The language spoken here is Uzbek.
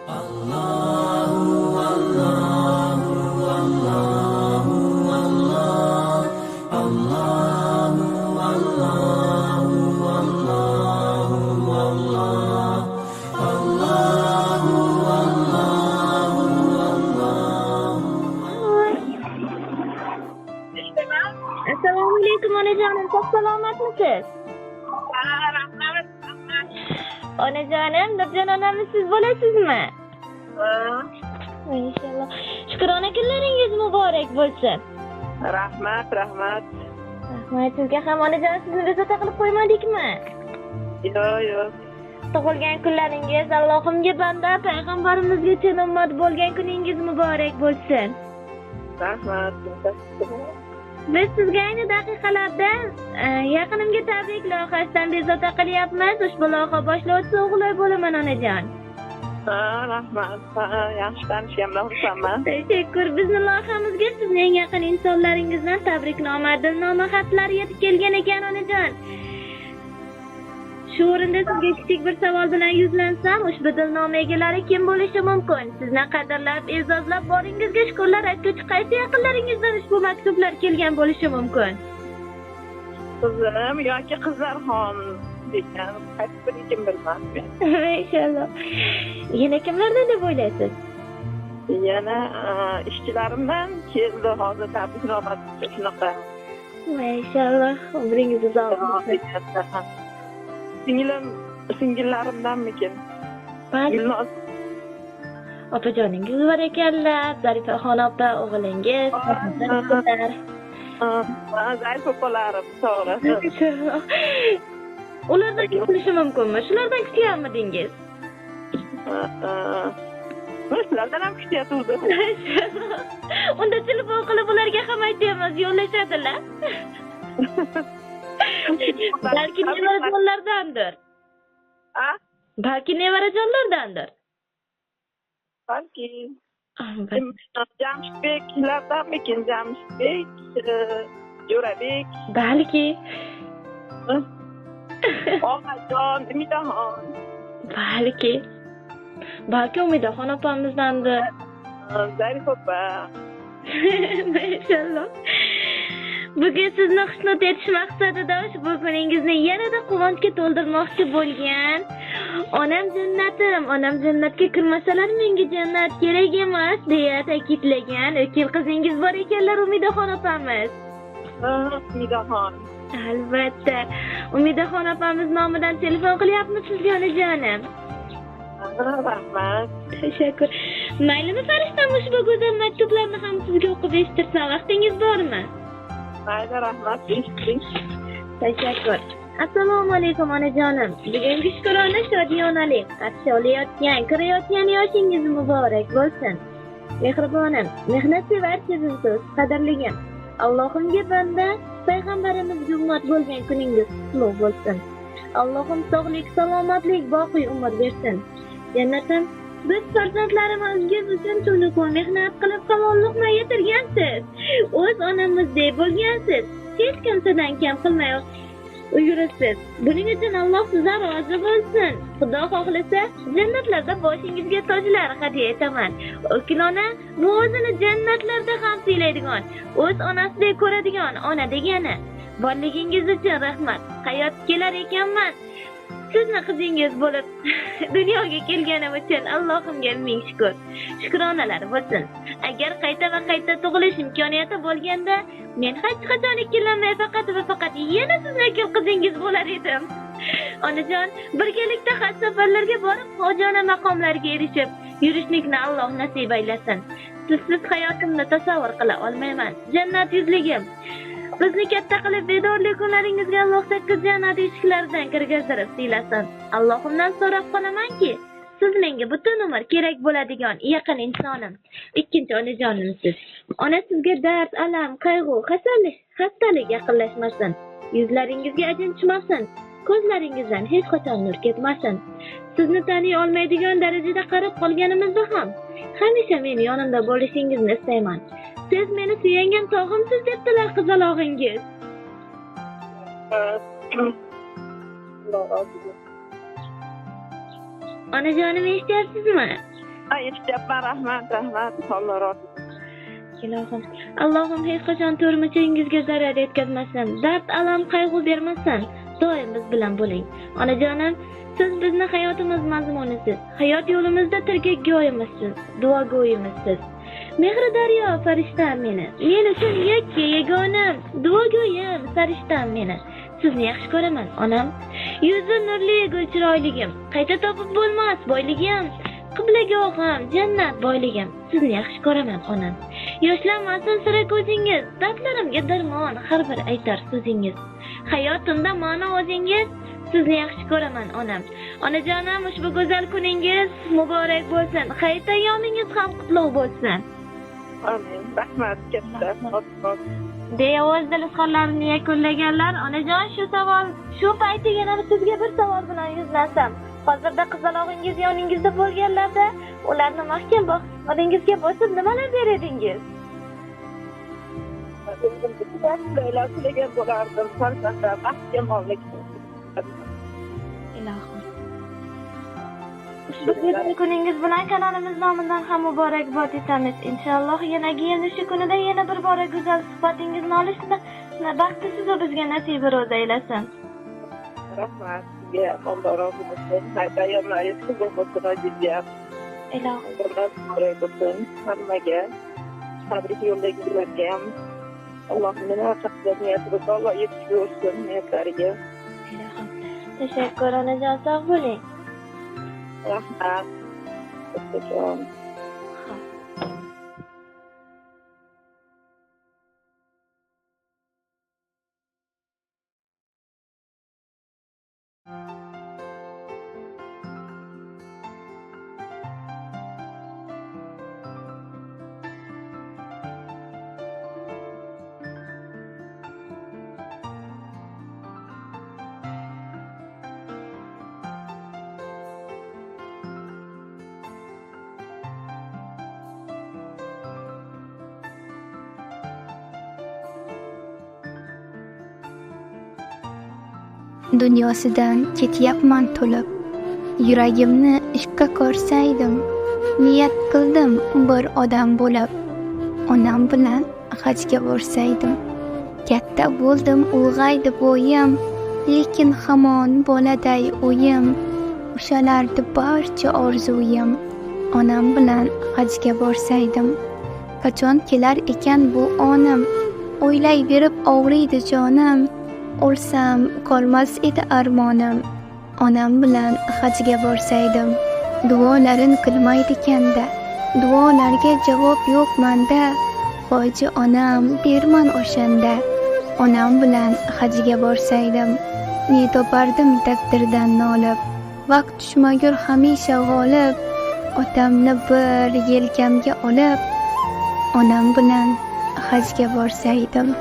Assalomu alaykum onajonim, sog' salomatmisiz? Onajonim, Nurjon onamiz siz bo'lasizmi? Inshaalloh. Shukrona kunlaringiz muborak bo'lsin. Rahmat. Rahmat sizga ham onajon, sizni bezovta qilib qo'ymadikmi? Yo'q. Tug'ilgan kunlaringiz Allohimga banda, payg'ambarimizga ummat bo'lgan kuningiz muborak bo'lsin. Rahmat. Biz sizga ayni daqiqalarda yaqinimga tabrik loyihasidan bezovta qilyapmiz. Ushbu loyiha boshlovchisi O'g'loy bo'laman onajon. Rahmat. Yaxshi tanishganimdan xursandman. Tashakkur. Bizning loyihamizga sizning eng yaqin insonlaringizdan tabriknoma, dilnoma xatlar yetib kelgan ekan onajon. Shu o'rinda sizga kichik bir savol bilan yuzlansam, ushbu dilnoma egalari kim bo'lishi mumkin? Sizni qadrlab, e'zozlab, boringizga shukrlar aytuvchi qaysi yaqinlaringizdan ushbu maktublar kelgan bo'lishi mumkin? Qizim yoki Qizlarxon degan, qaysi biri kim bilmayman. Inshaalloh. Yana kimlardan deb o'ylaysiz? Yana ishchilarimdan keldi hozir tabriknoma shunaqa. Inshaalloh, umringiz uzoq bo'lsin. Singillarimdanmikin? Gulnoz opajoningiz bor ekanlar, Zarifaxon opa, o'g'lingiz, Zarif opalarim, to'g'ri. Ulardan kim bo'lishi mumkinmi? Shulardan kutganmidingiz? Shulardan ham kutyapti. Unda telefon qilib ularga ham aytamiz, yo'llashadilar. Balki nevarajonlardandir. Balki nevarajonlardandir. Balki. Jamshidbeklardanmikin? Jamshidbek, Jo'rabek. Balki. Omajon, Umidaxon. Balki Umidaxon opamizdandir. Zarif opa. Maşallah. Bugun sizni xushnud etish maqsadida ushbu kuningizni yanada quvonchga to'ldirmoqchi bo'lgan onam jannatga kirmasalar menga jannat kerak emas deya ta'kidlagan o'kil qizingiz bor ekanlar, Umidaxon opamiz. Umidaxon. Albatta. Umidaxon opamiz nomidan telefon qilyapmiz sizga onajonim. Rahmat. Tashakkur. Maylimi farishtam, ushbu go'zal maktublarni ham sizga o'qib eshittirsam vaqtingiz bormi? Mayli, rahmat. Tashakkur. Assalomu alaykum onajonim. Bugungi shukrona shodiyonalik qarshi olayotgan, kirayotgan yoshingiz muborak bo'lsin. Mehribonim, mehnatsevar so'z, qadrligim. Allohimga banda, payg'ambarimizga ummat bo'lgan kuningiz qutlug' bo'lsin. Allohim sog'lik, salomatlik, boqiy umr bersin. Jannatim, biz farzandlarimizga uchun tunu kun mehnat qilib kamollikni yetirgansiz. O'z onamizdek bo'lgansiz. Hech kimsadan kam qilmay yurasiz. Buning uchun Alloh sizdan rozi bo'lsin. Xudo xohlasa, jannatlarda boshingizga tojlar hadya etaman. O'kilona bu o'zini jannatlarda ham siylaydigan, o'z onasidek ko'radigan ona degani. Borligingiz uchun rahmat. Hayot kelar ekanman. Sizni qizingiz bo'lib dunyoga kelganim uchun Allohimga ming shukr. Shukronalar bo'lsin. Agar qayta va qayta tug'ilish imkoniyati bo'lganda, men hech qachon ikkilanmay faqat va faqat yana sizning qizingiz bo'lar edim. Onajon, birgalikda haj safarlarga borib, hojona maqomlarga erishib, yurishlikni Alloh nasib aylasin. Sizsiz hayotimni tasavvur qila olmayman. Jannat yuzligim. Bizni katta qilib bedorli kunlaringizga Alloh 8 jannat eshiklaridan kirgizdirib siylasin. Allohimdan so'rab qolamanki, siz menga butun umr kerak bo'ladigan yaqin insonim, ikkinchi onajonimsiz. Ona sizga dard, alam, qayg'u, xastalik yaqinlashmasin. Yuzlaringizga ajin tushmasin. Ko'zlaringizdan hech qachon nur ketmasin. Sizni taniy olmaydigan darajada qarab qolganimizda ham hamisha men yonimda bo'lishingizni istayman. Siz meni suyangan tog'imsiz debdilar qizalog'ingiz. Onajonim eshityapsizmi? Aytibman, rahmat. Alloh rozi bo'lsin. Ilohim, Allohim hech qachon turmushingizga zarar yetkazmasin, dard, alam, qayg'u bermasin. Doim biz bilan bo'ling. Onajonim, siz bizni hayotimiz mazmunisiz. Hayot yo'limizda tirgakgo'yimizsiz, duogo'yimizsiz. Mehri daryo farishtam meni. Men uchun yakka yagonam, duogo'yim farishtam meni. Sizni yaxshi ko'raman, onam. Yuzi nurli gul chiroyligim, qayta topib bo'lmas boyligim. Qiblagog'im, jannat boyligim. Sizni yaxshi ko'raman, onam. Yoshlanmasin sira ko'zingiz, dardlarimga darmon, har bir aytar so'zingiz. Hayotimda ma'no o'zingiz, sizni yaxshi ko'raman, onam. Onajonim, ushbu go'zal kuningiz muborak bo'lsin. Hayit ayyomingiz ham qutlug' bo'lsin. Amin. Rahmat katta. deya o'z dilxorlarini yakunlaganlar. Onajon, shu paytigina sizga bir savol bilan yuzlansam. Hozirda qizalog'ingiz yoningizda bo'lganlarda ularni mahkam bag'ringizga bosib nimalar der edingiz? Tilagan bo'lardim, farzandlar mahkam ollik. Ilohim. Ushbu go'zal kuningiz bilan kanalimiz nomidan ham muborakbod etamiz. Inshaalloh yanagi endi shu kunida yana bir bora go'zal suhbatingizni olishni baxti siz bizga nasib ro'za aylasin. Rahmat. Alloh rozi bo'lsin. Tayyorlaringiz qutlug' bo'lsin azizlar. Ilohim. Alloh muborak bo'lsin hammaga. Tabrik yo'ldagilarga ham Allohning niyati bo'lsa Alloh yetkazsin niyatlariga. Ilohim. Tashakkur onajon, sog' bo'ling. Rahmat. Hoşçakalın. Dunyosidan ketyapman to'lib, yuragimni ishqa ko'rsaydim, niyat qildim bir odam bo'lib, onam bilan hajga borsaydim. Katta bo'ldim, ulg'aydi bo'yim, lekin hamon boladay o'yim, o'shalardi barcha orzuyim. Onam bilan hajga borsaydim, qachon kelar ekan bu onim, o'ylayverib og'riydi jonim. O'lsam qolmas edi armonim, onam bilan hajga borsaydim. Duolarin qilmaydi-kanda, duolarga javob yo'q menda. Hoji onam berman o'shanda, onam bilan hajga borsaydim. Ne topardim taqdirdan nolib, vaqt tushmagur hamisha g'olib. Otamni bir yelkamga olib, onam bilan hajga borsaydim.